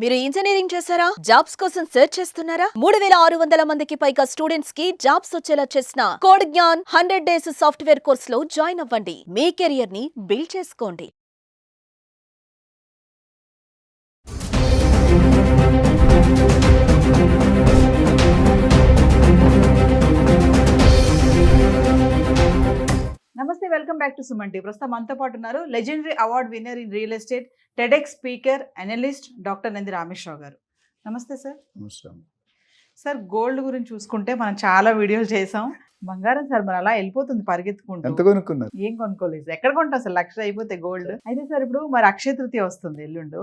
మీరు ఇంజనీరింగ్ చేశారా? జాబ్స్ కోసం సెర్చ్ చేస్తున్నారా? 3600 మందికి పైగా స్టూడెంట్స్ కి జాబ్స్ వచ్చేలా చేసిన code Gyan 100 days software course లో జాయిన్ అవ్వండి. మీ కెరియర్ ని బిల్డ్ చేసుకోండి. నమస్తే, welcome back to Suman TV. ప్రస్తుతం మనతో పాటు ఉన్నారు legendary award winner in real estate, TEDx speaker, analyst doctor Nandi Rameshwar Rao గారు. నమస్తే సార్. సార్, గోల్డ్ గురించి చూసుకుంటే మనం చాలా వీడియోలు చేసాం. బంగారం సార్ మరి అలా వెళ్ళిపోతుంది పరిగెత్తుకుంటూ. ఎంత కొనుక్కున్నారు? ఏం కొనుక్కోలేదు, ఎక్కడ కొంటాం సార్, 1,00,000 అయిపోతే గోల్డ్. అయితే సార్, ఇప్పుడు మరి అక్షయ తృతీయ వస్తుంది ఎల్లుండు.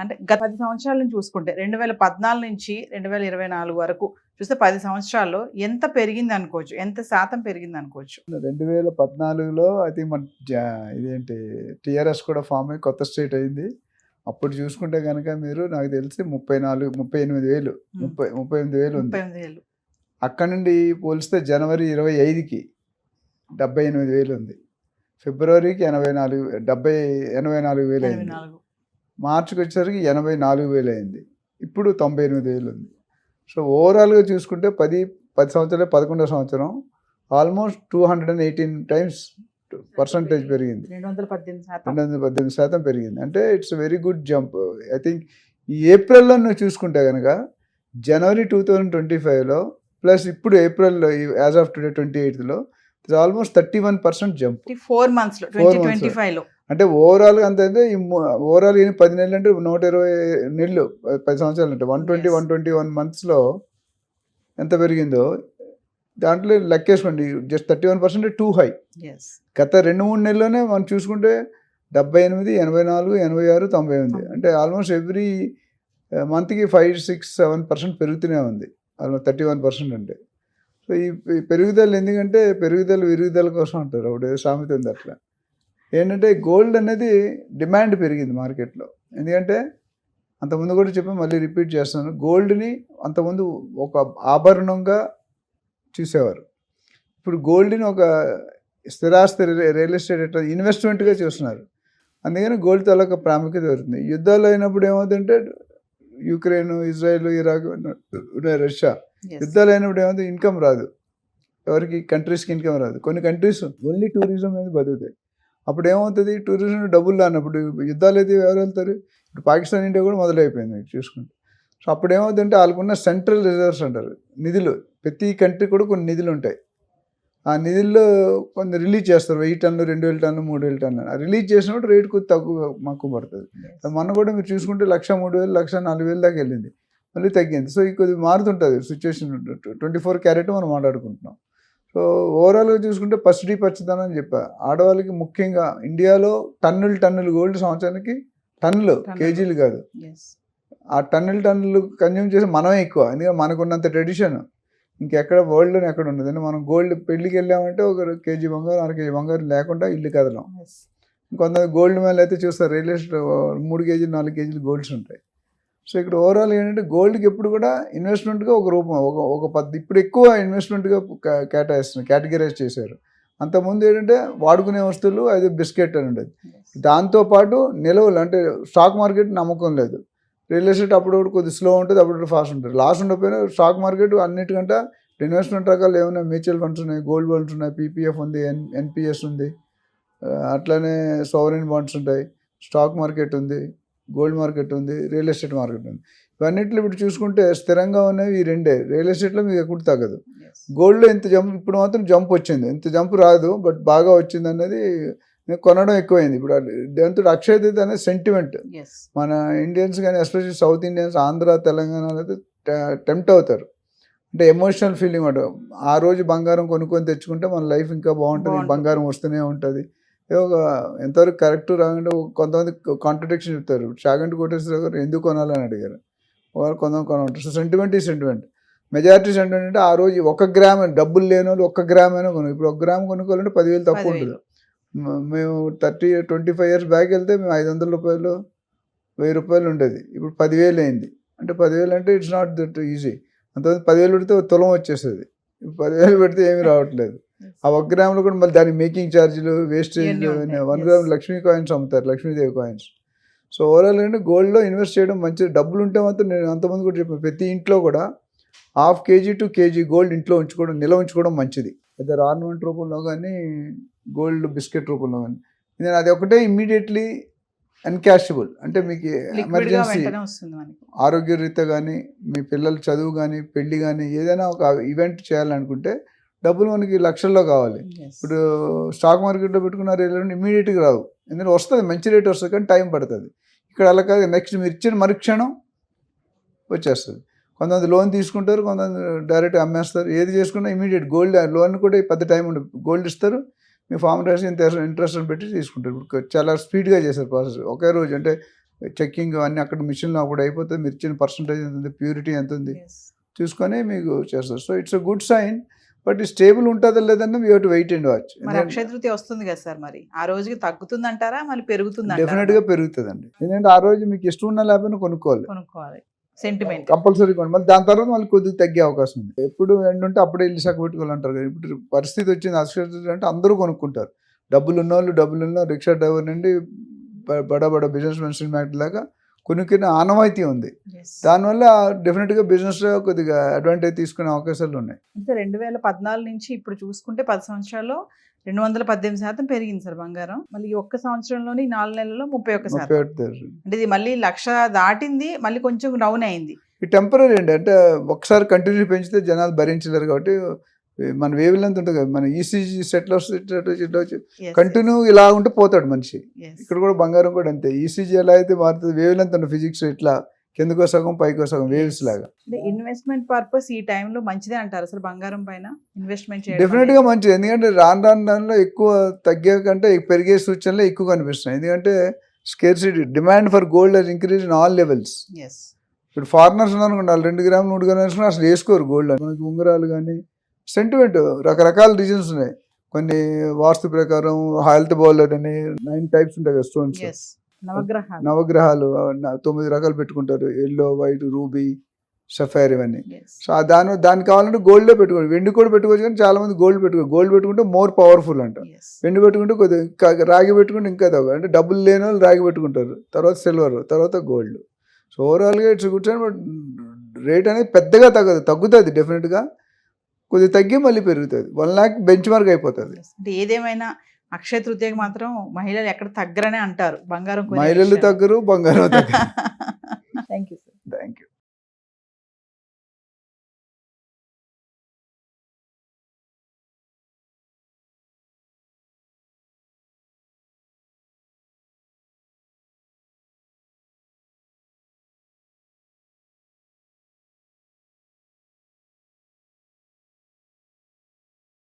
అంటే గత 10 సంవత్సరాల నుంచి చూసుకుంటే 2014 నుంచి 2024 వరకు చూస్తే 10 సంవత్సరాల్లో ఎంత పెరిగింది అనుకోవచ్చు, ఎంత శాతం పెరిగింది అనుకోవచ్చు? 2014లో ఐ థింక్ మన ఇదేంటి టీఆర్ఎస్ కూడా ఫామ్ అయ్యి కొత్త స్టేట్ అయింది. అప్పుడు చూసుకుంటే కనుక మీరు నాకు తెలిసి 38,000 ఉంది. అక్కడ నుండి పోలిస్తే జనవరి 25కి 78,000 ఉంది. ఫిబ్రవరికి 84,000 అయింది. మార్చికి వచ్చేసరికి 84,000 అయింది. ఇప్పుడు 98,000 ఉంది. సో ఓవరాల్గా చూసుకుంటే 10 సంవత్సరాలు 11వ సంవత్సరం ఆల్మోస్ట్ 218 టైమ్స్ పర్సంటేజ్ పెరిగింది. 218% పెరిగింది. అంటే it's very good jump. I think ఈ ఏప్రిల్లో నువ్వు చూసుకుంటే కనుక జనవరి 2025లో ప్లస్ ఇప్పుడు ఏప్రిల్లో యాజ్ ఆఫ్ టుడే 28లో ఆల్మోస్ట్ 31% జంప్ 4 months లో 2025లో. అంటే ఓవరాల్గా అంత అయితే ఓవరాల్ 10 నెలలు అంటే 120 నెలలు 10 సంవత్సరాలు అంటే 121 monthsలో ఎంత పెరిగిందో దాంట్లో లెక్కేసుకోండి. Just 31% two high. గత 2-3 నెలల్లోనే మనం చూసుకుంటే 78, 84, 86, 98 అంటే ఆల్మోస్ట్ ఎవ్రీ మంత్కి 5-6-7% పెరుగుతూనే ఉంది. ఆల్మోస్ట్ 31% అంటే. సో ఈ పెరుగుదల ఎందుకంటే విరుగుదల కోసం అంటారు. అప్పుడు సామెత ఉంది అట్లా. ఏంటంటే గోల్డ్ అనేది డిమాండ్ పెరిగింది మార్కెట్లో. ఎందుకంటే అంతకుముందు కూడా చెప్పి మళ్ళీ రిపీట్ చేస్తాను, గోల్డ్ని అంతకుముందు ఒక ఆభరణంగా చూసేవారు. ఇప్పుడు గోల్డ్ని ఒక స్థిరాస్తి రియల్ ఎస్టేట్ ఎట్లా ఇన్వెస్ట్మెంట్గా చూస్తున్నారు. అందుకని గోల్డ్ చాలా ప్రాముఖ్యత పెరుగుతుంది. యుద్ధాలు అయినప్పుడు ఏమవుతుందంటే యుక్రెయిన్, ఇజ్రాయెల్, ఇరాక్, రష్యా యుద్ధాలు అయినప్పుడు ఏమవుతుంది, ఇన్కమ్ రాదు. ఎవరికి కంట్రీస్కి ఇన్కమ్ రాదు. కొన్ని కంట్రీస్ ఓన్లీ టూరిజం అనేది బతుకుతాయి. అప్పుడు ఏమవుతుంది, టూరిజం డబ్బులు రానప్పుడు యుద్ధాలు అయితే ఎవరు వెళ్తారు? ఇప్పుడు పాకిస్తాన్, ఇండియా కూడా మొదలైపోయింది చూసుకుంటే. సో అప్పుడు ఏమవుతుందంటే వాళ్ళకున్న సెంట్రల్ రిజర్వ్స్ అంటారు, నిధులు. ప్రతి కంట్రీ కూడా కొన్ని నిధులు ఉంటాయి. ఆ నిధుల్లో కొన్ని రిలీజ్ చేస్తారు. 1000 టన్నులు, 2000 టన్నులు, 3000 టన్నులు. ఆ రిలీజ్ చేసినప్పుడు రేటు కొద్ది తక్కువ పడుతుంది. మొన్న కూడా మీరు చూసుకుంటే 1,03,000, 1,04,000 దాకా వెళ్ళింది, మళ్ళీ తగ్గింది. సో ఇది కొద్దిగా మారుతుంటుంది సిచ్యువేషన్. 24 క్యారెట్ మనం మాట్లాడుకుంటున్నాం. సో ఓవరాల్గా చూసుకుంటే పసిడి పచ్చదనం అని చెప్పా. ఆడవాళ్ళకి ముఖ్యంగా ఇండియాలో టన్నులు గోల్డ్ సంవత్సరానికి, టన్నులు, కేజీలు కాదు, ఆ టన్నులు కన్జ్యూమ్ చేసి మనమే ఎక్కువ. ఎందుకంటే మనకున్నంత ట్రెడిషన్ ఇంకెక్కడ వరల్డ్లోనే ఎక్కడ ఉండదు. అంటే మనం గోల్డ్ పెళ్ళికి వెళ్ళామంటే ఒక కేజీ బంగారం, 1 కేజీ బంగారం లేకుండా ఇల్లు కదలం. కొంతమంది గోల్డ్ మేళ అయితే చూస్తారు, రియల్ ఎస్టేట్ 3 కేజీలు 4 కేజీలు గోల్డ్స్ ఉంటాయి. సో ఇక్కడ ఓవరాల్ ఏంటంటే గోల్డ్కి ఎప్పుడు కూడా ఇన్వెస్ట్మెంట్గా ఒక రూపం, ఒక ఇప్పుడు ఎక్కువ ఇన్వెస్ట్మెంట్గా కేటగిరైజ్ చేశారు. అంతకుముందు ఏంటంటే వాడుకునే వస్తువులు అది బిస్కెట్ అని ఉండేది. దాంతోపాటు నిలవలు అంటే స్టాక్ మార్కెట్ నమ్మకం లేదు. రియల్ ఎస్టేట్ అప్పుడప్పుడు కొద్దిగా స్లో ఉంటుంది, అప్పుడప్పుడు ఫాస్ట్ ఉంటుంది. లాస్ ఉండకపోయినా స్టాక్ మార్కెట్ అన్నిటికంటే ఇన్వెస్ట్మెంట్ రకాలు ఏమైనా మ్యూచువల్ ఫండ్స్ ఉన్నాయి, గోల్డ్ బాండ్స్ ఉన్నాయి, పీపీఎఫ్ ఉంది, ఎన్పిఎస్ ఉంది, అట్లానే సావరెన్ బాండ్స్ ఉంటాయి, స్టాక్ మార్కెట్ ఉంది, గోల్డ్ మార్కెట్ ఉంది, రియల్ ఎస్టేట్ మార్కెట్ ఉంది. ఇవన్నిట్లో ఇప్పుడు చూసుకుంటే స్థిరంగా ఉన్నవి ఈ రెండే. రియల్ ఎస్టేట్లో మీకు ఎప్పుడు తగ్గదు. గోల్డ్లో ఇంత జంప్ ఇప్పుడు మాత్రం జంప్ వచ్చింది. ఇంత జంప్ రాదు, బట్ బాగా వచ్చింది అన్నది కొనడం ఎక్కువైంది. ఇప్పుడు దాంతో అక్షయ తృతీయ అనేది సెంటిమెంట్. మన ఇండియన్స్ కానీ ఎస్పెషల్లీ సౌత్ ఇండియన్స్, ఆంధ్ర, తెలంగాణలో అయితే టెంప్ట్ అవుతారు. అంటే ఎమోషనల్ ఫీలింగ్ అంట. ఆ రోజు బంగారం కొనుక్కొని తెచ్చుకుంటే మన లైఫ్ ఇంకా బాగుంటుంది, బంగారం వస్తూనే ఉంటుంది. ఒక ఎంతవరకు కరెక్ట్ రాకంటే కొంతమంది కాంట్రడిక్షన్ చెప్తారు. చాగంటి కోటేశ్వరరావు గారు ఎందుకు కొనాలని అడిగారు. వాళ్ళు కొంతమంది సో సెంటిమెంట్ ఈ సెంటిమెంట్. మెజారిటీ సెంటిమెంట్ అంటే ఆ రోజు 1 గ్రామ్ డబ్బులు లేని వాళ్ళు 1 గ్రామ్ అయినా కొను. ఇప్పుడు 1 గ్రామ్ కొనుక్కోవాలంటే 10,000 తక్కువ ఉంటుంది. మేము 25 years బ్యాక్ వెళ్తే మేము 500 రూపాయలు, 1000 రూపాయలు ఉండేది. ఇప్పుడు 10,000 అయింది. అంటే 10,000 అంటే ఇట్స్ నాట్ దట్ ఈజీ. అంతమంది 10,000 పెడితే తులం వచ్చేస్తుంది. ఇప్పుడు 10,000 పెడితే ఏమీ రావట్లేదు. ఆ 1 గ్రామ్లో కూడా మళ్ళీ దానికి మేకింగ్ ఛార్జీలు, వేస్టేజ్. 1 గ్రామ్ లక్ష్మీ కాయిన్స్ అమ్ముతారు, లక్ష్మీదేవి కాయిన్స్. సో ఓవరాల్ అంటే గోల్డ్లో ఇన్వెస్ట్ చేయడం మంచిది. డబ్బులు ఉంటే మాత్రం నేను అంతమంది కూడా చెప్పాను, ప్రతి ఇంట్లో కూడా 1/2 kg to kg గోల్డ్ ఇంట్లో ఉంచుకోవడం, నిల్వ ఉంచుకోవడం మంచిది. అయితే ఆర్నమెంట్ రూపంలో కానీ గోల్డ్ బిస్కెట్ రూపంలో కానీ నేను అది ఒకటే ఇమ్మీడియట్లీ అన్కాషబుల్. అంటే మీకు లిక్విడ్ గా ఎమర్జెన్సీ వెంటనే వస్తుంది మనకి. ఆరోగ్యరీత్యా కానీ మీ పిల్లల చదువు కానీ పెళ్లి కానీ ఏదైనా ఒక ఈవెంట్ చేయాలనుకుంటే డబ్బులు మనకి లక్షల్లో కావాలి. Yes. ఇప్పుడు స్టాక్ మార్కెట్లో పెట్టుకున్నారు ఇమ్మీడియట్గా రావు, ఎందుకంటే వస్తుంది, మంచి రేట్ వస్తుంది కానీ టైం పడుతుంది. ఇక్కడ అలా కాదు, నెక్స్ట్ మీరు ఇచ్చిన మరుక్షణం వచ్చేస్తుంది. కొంతమంది లోన్ తీసుకుంటారు, కొంతమంది డైరెక్ట్ అమ్మేస్తారు. ఏది చేసుకున్నా ఇమీడియట్. గోల్డ్ లోన్ కూడా పెద్ద టైం ఉండదు, గోల్డ్ ఇస్తారు, మీ ఫామ్ రాసి ఇంత ఇంట్రెస్ట్ పెట్టి తీసుకుంటారు. ఇప్పుడు చాలా స్పీడ్గా చేశారు ప్రాసెస్. ఒకే రోజు అంటే చెక్కింగ్ అన్నీ అక్కడ మిషన్లో అప్పుడు అయిపోతుంది. మీరు ఇచ్చిన పర్సంటేజ్ ఎంత ఉంది, ప్యూరిటీ ఎంత ఉంది Yes. చూసుకొని మీకు చేస్తారు. So it's a good sign. But stable ఉంటుందా లేదన్నా we have to wait and watch. మరి అక్షయ తృతీయ వస్తుంది కదా సార్, మరి ఆ రోజుకి తగ్గుతుంది అంటారా మళ్ళీ పెరుగుతుంది డెఫినెట్గా పెరుగుతుందండి. ఎందుకంటే ఆ రోజు మీకు ఇష్టం ఉన్నా లేకపోయినా కొనుక్కోవాలి, కొనుక్కోవాలి. సెంటిమెంట్ కంపల్సరీ కొను. మళ్ళీ దాని తర్వాత మళ్ళీ కొద్దిగా తగ్గే అవకాశం ఉంది. ఎప్పుడు ఎండ్ ఉంటే అప్పుడే ఇల్లు సక్క పెట్టుకోవాలంటారు కదా. ఇప్పుడు పరిస్థితి వచ్చింది అక్షయ తృతీయ అంటే అందరూ కొనుక్కుంటారు. డబ్బులు ఉన్నోళ్ళు, డబ్బులు ఉన్న రిక్షా డ్రైవర్ నుండి బడా బిజినెస్ మెన్షన్ మ్యాట్ లాగా కొనుక్కునే ఆనవాయితీ ఉంది. దానివల్ల డెఫినెట్గా బిజినెస్లో కొద్దిగా అడ్వాంటేజ్ తీసుకునే అవకాశాలు ఉన్నాయి. అంటే 2014 నుంచి ఇప్పుడు చూసుకుంటే 10 సంవత్సరాల్లో 218% పెరిగింది సార్ బంగారం. మళ్ళీ ఈ ఒక్క సంవత్సరంలోని 4 నెలల్లో 31%. 31. అంటే ఇది మళ్ళీ 1,00,000 దాటింది, మళ్ళీ కొంచెం డౌన్ అయింది. ఇది టెంపరీ అండి. అంటే ఒకసారి కంటిన్యూ పెంచితే జనాలు భరించలేరు కాబట్టి మన వేవ్ లెంత్ ఉంటుంది కదా, మన ఈసీజీ సెట్లో Yes, కంటిన్యూ ఇలా ఉంటే పోతాడు మనిషి. yes. ఇక్కడ కూడా బంగారం కూడా అంతే. ఈసీజీ ఎలా అయితే మారుతుంది, వేవ్ లెంత్ ఉంటుంది ఫిజిక్స్, ఇట్లా కిందకో సగం పైకో సగం వేవ్స్ లాగా. అంటే ఇన్వెస్ట్మెంట్ పర్పస్ ఈ టైంలో మంచిదే అంటారు అసలు బంగారం పైన ఇన్వెస్ట్మెంట్ చేయడం డెఫినెట్గా అనేది? మంచిది. ఎందుకంటే రాను దానిలో ఎక్కువ తగ్గే కంటే పెరిగే సూచనలు ఎక్కువ కనిపిస్తున్నాయి. ఎందుకంటే scarcity, demand for gold has increase in all levels. Yes. ఇప్పుడు ఫారినర్స్ ఉన్నారనుకోండి, వాళ్ళు 2 గ్రాములు 3 గ్రాములు అసలు వేసుకోరు గోల్డ్. మనకి ఉంగరాలు కానీ సెంటిమెంట్ రకరకాల రీజన్స్ ఉన్నాయి. కొన్ని వాస్తు ప్రకారం హెల్త్ బౌలర్ అని 9 టైప్స్ ఉంటాయి కదా స్టోన్స్. Yes. నవగ్రహాలు. నవగ్రహాలు 9 రకాలు పెట్టుకుంటారు, ఎల్లో, వైట్, రూబీ, సఫైర్ ఇవన్నీ. Yes. సో దానికి కావాలంటే గోల్డ్లో పెట్టుకోండి. వెండి కూడా పెట్టుకోవచ్చు కానీ చాలా మంది గోల్డ్ గోల్డ్ పెట్టుకుంటే మోర్ పవర్ఫుల్ అంట. Yes. వెండి పెట్టుకుంటే కొద్దిగా రాగి పెట్టుకుంటే ఇంకా తగ్గ. అంటే డబ్బులు లేని వాళ్ళు రాగి పెట్టుకుంటారు, తర్వాత సిల్వర్, తర్వాత గోల్డ్. సో ఓవరాల్గా ఇట్స్ గుడ్. బట్ రేట్ అనేది పెద్దగా తగ్గుతుంది డెఫినెట్గా. కొద్దిగా తగ్గి మళ్ళీ పెరుగుతుంది. 1 lakh బెంచ్ మార్క్ అయిపోతుంది. Yes. అంటే ఏదేమైనా అక్షయ తృతీయకి మాత్రం మహిళలు ఎక్కడ తగ్గరనే అంటారు బంగారం కొనే మహిళలు విషయంలో. తగ్గరు, బంగారం తగ్గరు.